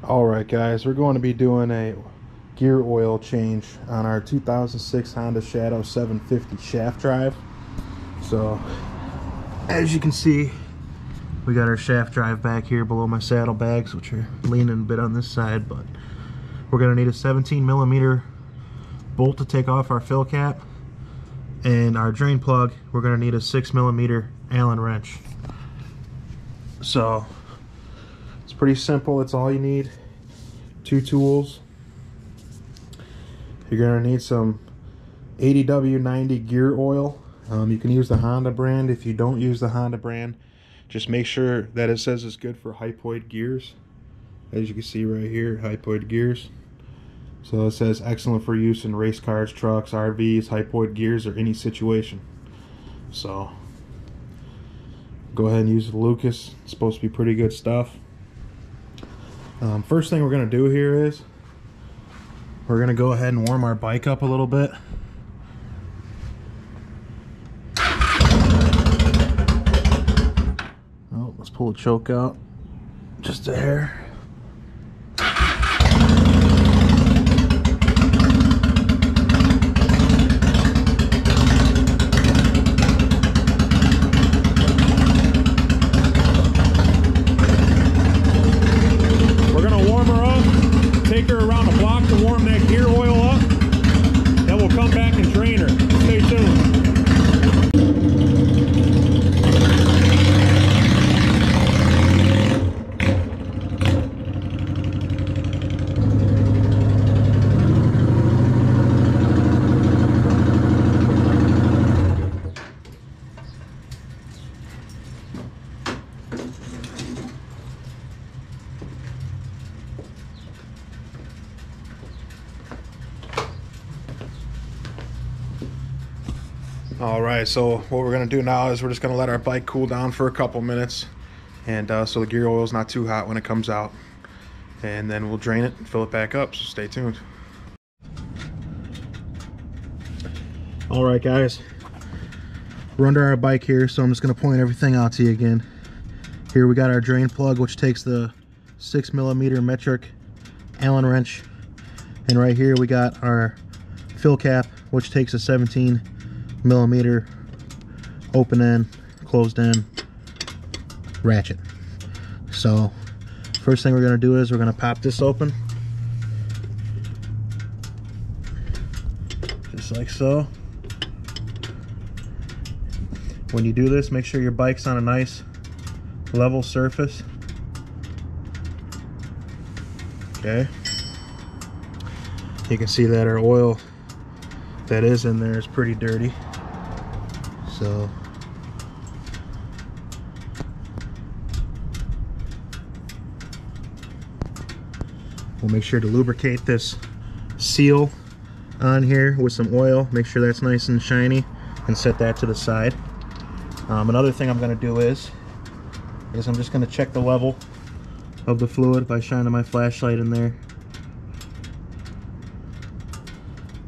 Alright guys, we're going to be doing a gear oil change on our 2006 Honda Shadow 750 shaft drive. So as you can see, we got our shaft drive back here below my saddlebags, which are leaning a bit on this side, but we're going to need a 17mm bolt to take off our fill cap, and our drain plug we're going to need a 6mm Allen wrench. So it's pretty simple. It's all you need. Two tools. You're going to need some 80W90 gear oil. You can use the Honda brand. If you don't use the Honda brand, just make sure that it says it's good for Hypoid Gears. As you can see right here, Hypoid Gears. So it says excellent for use in race cars, trucks, RVs, Hypoid Gears, or any situation. So go ahead and use the Lucas. It's supposed to be pretty good stuff. First thing we're going to do here is we're going to go ahead and warm our bike up a little bit. Oh, let's pull the choke out just a hair. Take her around the block to warm that gear oil up. Then we'll come back and drain her. Stay tuned. Alright, so what we're going to do now is we're just going to let our bike cool down for a couple minutes, and so the gear oil is not too hot when it comes out, and then we'll drain it and fill it back up, so stay tuned. Alright guys, we're under our bike here, so I'm just going to point everything out to you again. Here we got our drain plug, which takes the 6mm metric Allen wrench, and right here we got our fill cap, which takes a 17mm open end, closed end ratchet. So first thing we're going to do is we're going to pop this open, just like so. When you do this, make sure your bike's on a nice level surface. Okay, you can see that our oil that is in there is pretty dirty. So we'll make sure to lubricate this seal on here with some oil. Make sure that's nice and shiny, and set that to the side. Another thing I'm going to do is I'm just going to check the level of the fluid by shining my flashlight in there.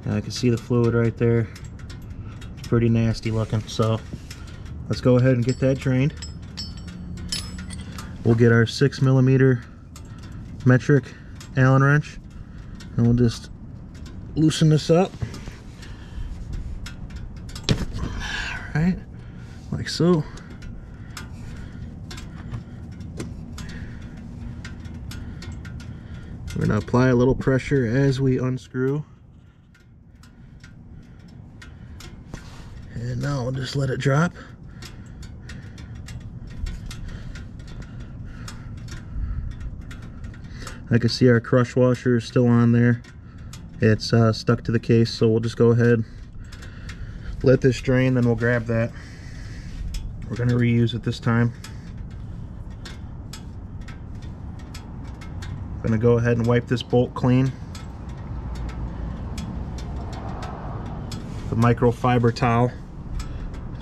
I can see the fluid right there. It's pretty nasty looking, so let's go ahead and get that drained. We'll get our 6mm metric Allen wrench, and we'll just loosen this up. Alright, like so. We're going to apply a little pressure as we unscrew. And now we'll just let it drop. I can see our crush washer is still on there. It's stuck to the case, so we'll just go ahead, let this drain, then we'll grab that. We're going to reuse it this time. I'm going to go ahead and wipe this bolt clean. The microfiber towel.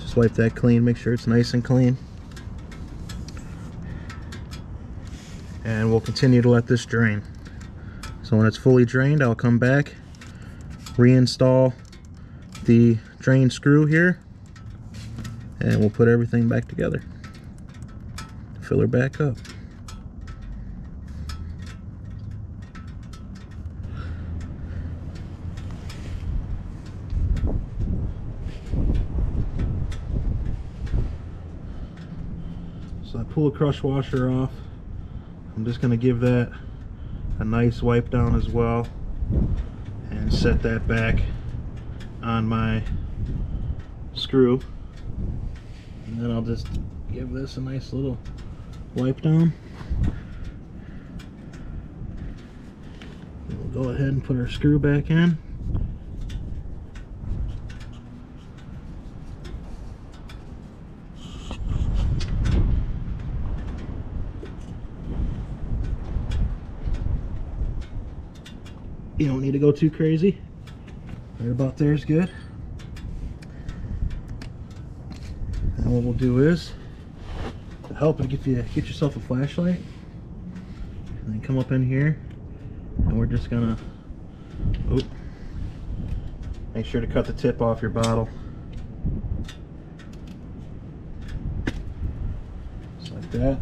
Just wipe that clean, make sure it's nice and clean. And we'll continue to let this drain. So when it's fully drained, I'll come back, reinstall the drain screw here, and we'll put everything back together. Fill her back up. So I pull the crush washer off. I'm just going to give that a nice wipe down as well and set that back on my screw. And then I'll just give this a nice little wipe down. We'll go ahead and put our screw back in. You don't need to go too crazy. Right about there is good. And what we'll do is, to help it, get yourself a flashlight, and then come up in here, and we're just gonna make sure to cut the tip off your bottle. Just like that.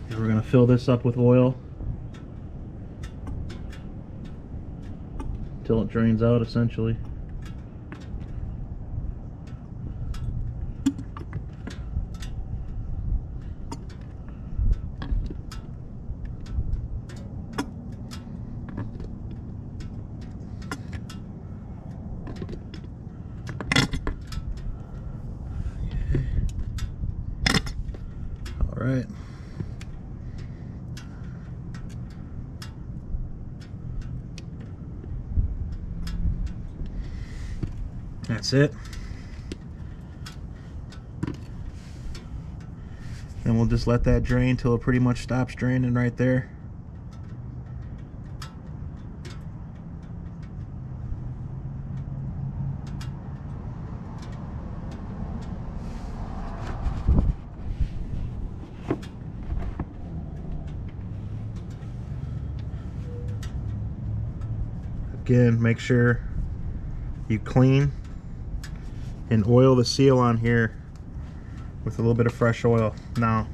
And we're gonna fill this up with oil until it drains out, essentially. All right. That's it. And we'll just let that drain till it pretty much stops draining right there. Again, make sure you clean and oil the seal on here with a little bit of fresh oil. Now,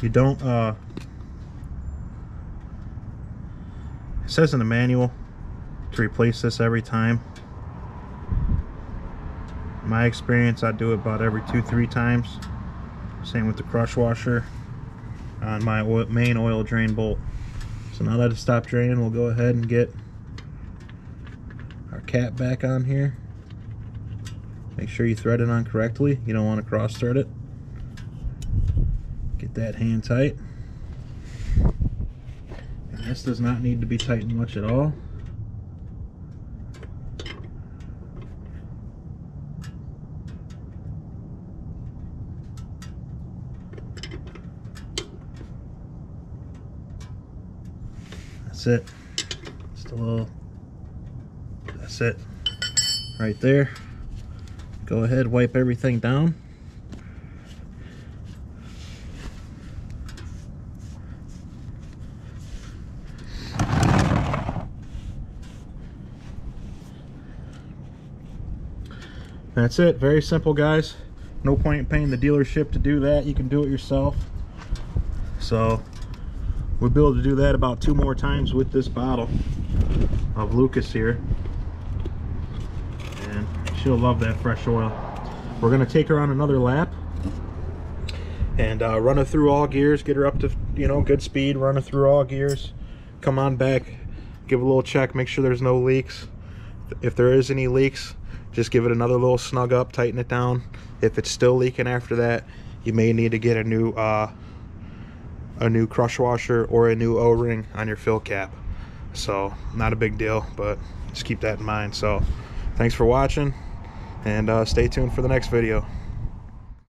you don't it says in the manual to replace this every time. In my experience, I do it about every 2-3 times. Same with the crush washer on my main oil drain bolt. So now that it's stopped draining, we'll go ahead and get our cap back on here. Make sure you thread it on correctly. You don't want to cross thread it. Get that hand tight. And this does not need to be tightened much at all. That's it. Just a little. That's it. Right there. Go ahead, wipe everything down. That's it. Very simple, guys. No point in paying the dealership to do that. You can do it yourself. So we'll be able to do that about 2 more times with this bottle of Lucas here. And she'll love that fresh oil. We're going to take her on another lap and run her through all gears, get her up to, you know, good speed, run her through all gears, come on back, give a little check, make sure there's no leaks. If there is any leaks, just give it another little snug up, tighten it down. If it's still leaking after that, you may need to get a new crush washer or a new O-ring on your fill cap. So not a big deal, but just keep that in mind. So thanks for watching, and stay tuned for the next video.